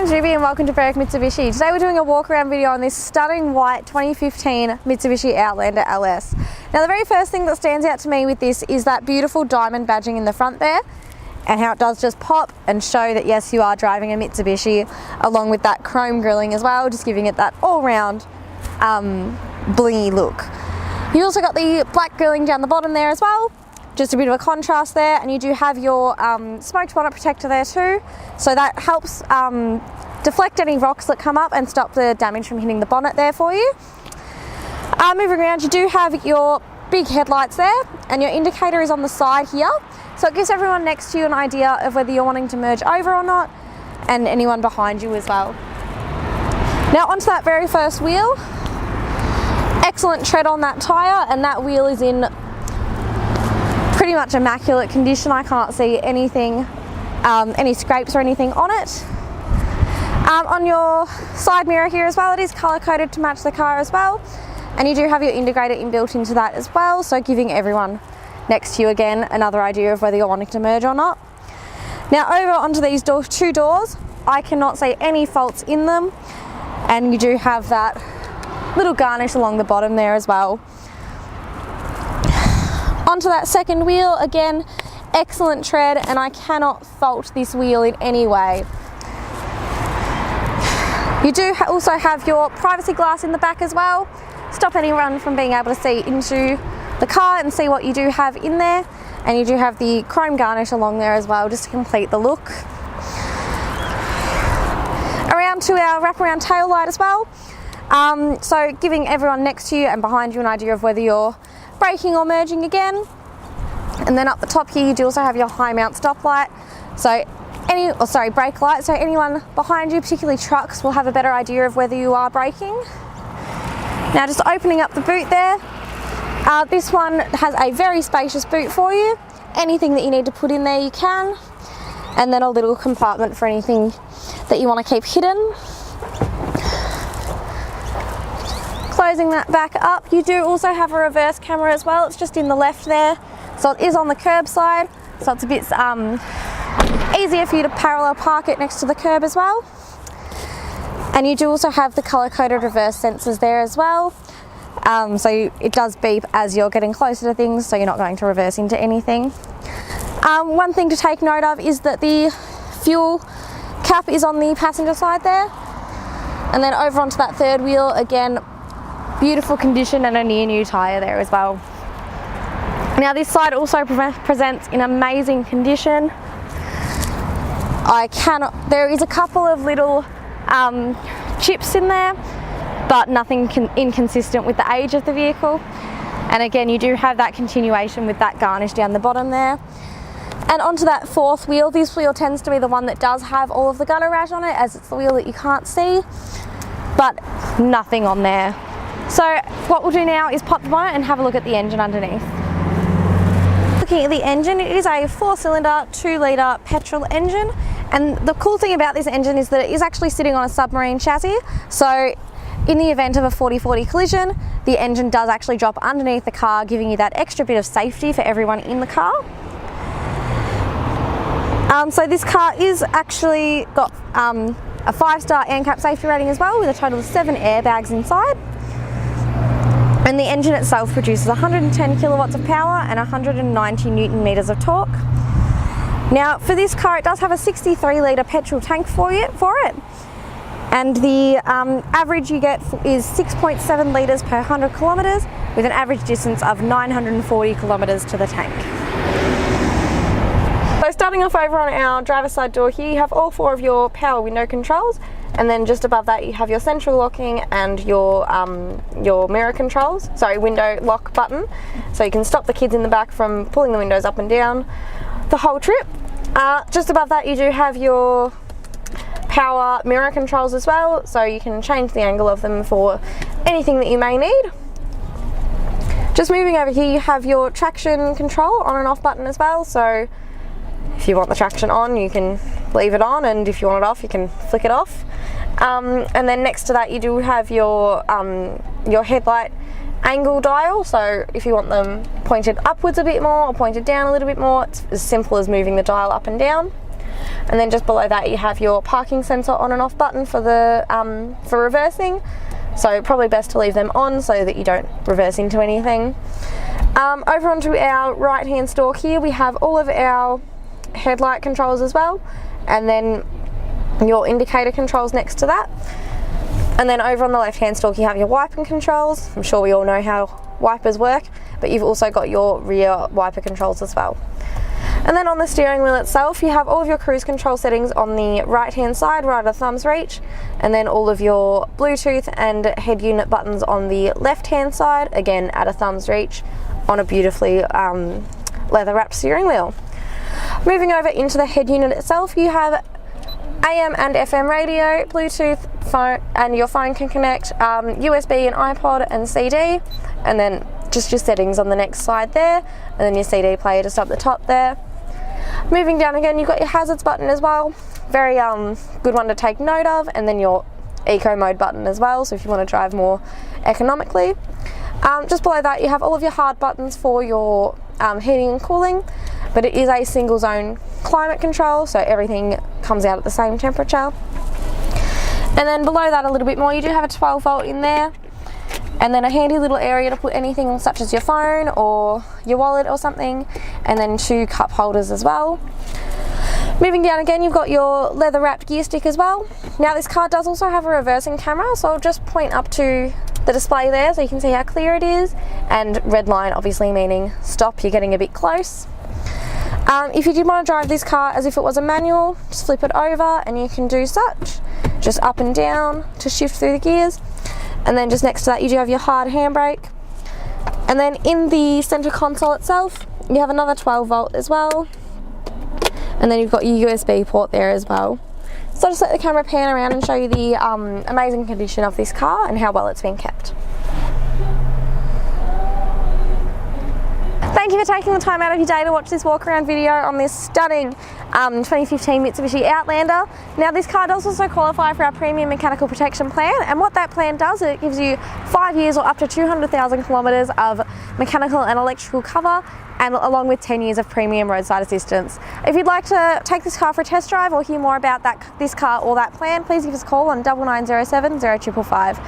name's Ruby and welcome to Berwick Mitsubishi. Today we're doing a walk around video on this stunning white 2015 Mitsubishi Outlander LS. Now the very first thing that stands out to me with this is that beautiful diamond badging in the front there and how it does just pop and show that yes, you are driving a Mitsubishi, along with that chrome grilling as well, just giving it that all-round blingy look. You also got the black grilling down the bottom there as well, just a bit of a contrast there, and you do have your smoked bonnet protector there too, so that helps deflect any rocks that come up and stop the damage from hitting the bonnet there for you. Moving around, you do have your big headlights there, and your indicator is on the side here, so it gives everyone next to you an idea of whether you're wanting to merge over or not, and anyone behind you as well. Now onto that very first wheel. Excellent tread on that tyre, and that wheel is in pretty much immaculate condition. I can't see anything, any scrapes or anything on it. On your side mirror here as well, it is colour coded to match the car as well, and you do have your integrator inbuilt into that as well, so giving everyone next to you again another idea of whether you're wanting to merge or not. Now over onto these two doors, I cannot see any faults in them, and you do have that little garnish along the bottom there as well. Onto that second wheel, again, excellent tread, and I cannot fault this wheel in any way. You do also have your privacy glass in the back as well, stop anyone from being able to see into the car and see what you do have in there, and you do have the chrome garnish along there as well, just to complete the look. Around to our wraparound tail light as well, so giving everyone next to you and behind you an idea of whether you're braking or merging again. And then up the top here you do also have your high mount stoplight, so brake light, so anyone behind you, particularly trucks, will have a better idea of whether you are braking. Now just opening up the boot there, this one has a very spacious boot for you. Anything that you need to put in there you can, and then a little compartment for anything that you want to keep hidden. Closing that back up, you do also have a reverse camera as well. It's just in the left there, so it is on the curb side, so it's a bit easier for you to parallel park it next to the curb as well. And you do also have the colour-coded reverse sensors there as well, so it does beep as you're getting closer to things, so you're not going to reverse into anything. One thing to take note of is that the fuel cap is on the passenger side there, and then over onto that third wheel, again, beautiful condition and a near new tyre there as well. Now this side also presents in amazing condition. There is a couple of little chips in there, but nothing inconsistent with the age of the vehicle. And again, you do have that continuation with that garnish down the bottom there. And onto that fourth wheel, this wheel tends to be the one that does have all of the gutter rash on it, as it's the wheel that you can't see, but nothing on there. So what we'll do now is pop the bonnet and have a look at the engine underneath. Looking at the engine, it is a 4-cylinder 2-litre petrol engine, and the cool thing about this engine is that it is actually sitting on a submarine chassis, so in the event of a 40-40 collision, the engine does actually drop underneath the car, giving you that extra bit of safety for everyone in the car. So this car is actually got a 5-star ANCAP safety rating as well, with a total of 7 airbags inside. And the engine itself produces 110 kilowatts of power and 190 Newton meters of torque. Now for this car, it does have a 63-litre petrol tank for it, and the average you get is 6.7 litres per 100 kilometres, with an average distance of 940 kilometres to the tank. So starting off over on our driver's side door here, you have all 4 of your power window controls, and then just above that you have your central locking and your mirror controls, window lock button, so you can stop the kids in the back from pulling the windows up and down the whole trip. Just above that you do have your power mirror controls as well, so you can change the angle of them for anything that you may need. Just moving over here, you have your traction control on and off button as well, so if you want the traction on, you can leave it on, and if you want it off, you can flick it off. And then next to that you do have your headlight angle dial, so if you want them pointed upwards a bit more or pointed down a little bit more, it's as simple as moving the dial up and down. And then just below that you have your parking sensor on and off button for the for reversing. So probably best to leave them on so that you don't reverse into anything. Over onto our right hand stalk here, we have all of our headlight controls as well, and then your indicator controls next to that. And then over on the left hand stalk you have your wiping controls. I'm sure we all know how wipers work, but you've also got your rear wiper controls as well. And then on the steering wheel itself you have all of your cruise control settings on the right hand side, right at a thumb's reach, and then all of your Bluetooth and head unit buttons on the left hand side, again at a thumb's reach on a beautifully leather wrapped steering wheel. Moving over into the head unit itself, you have AM and FM radio, Bluetooth, phone, and your phone can connect, USB and iPod and CD, and then just your settings on the next slide there, and then your CD player just up the top there. Moving down again, you've got your hazards button as well, very good one to take note of, and then your eco mode button as well, so if you want to drive more economically. Just below that you have all of your hard buttons for your heating and cooling, but it is a single zone climate control, so everything comes out at the same temperature. And then below that a little bit more, you do have a 12 volt in there, and then a handy little area to put anything such as your phone or your wallet or something, and then 2 cup holders as well. Moving down again, you've got your leather wrapped gear stick as well. Now this car does also have a reversing camera, so I'll just point up to the display there so you can see how clear it is, and red line obviously meaning stop, you're getting a bit close. If you did want to drive this car as if it was a manual, just flip it over and you can do such, just up and down to shift through the gears. And then just next to that you do have your hard handbrake, and then in the center console itself you have another 12 volt as well, and then you've got your USB port there as well. So I'll just let the camera pan around and show you the amazing condition of this car and how well it's been kept. Thank you for taking the time out of your day to watch this walk around video on this stunning 2015 Mitsubishi Outlander. Now this car does also qualify for our premium mechanical protection plan, and what that plan does is it gives you 5 years or up to 200,000 kilometres of mechanical and electrical cover, and along with 10 years of premium roadside assistance. If you'd like to take this car for a test drive or hear more about this car or that plan, please give us a call on 9907 0555.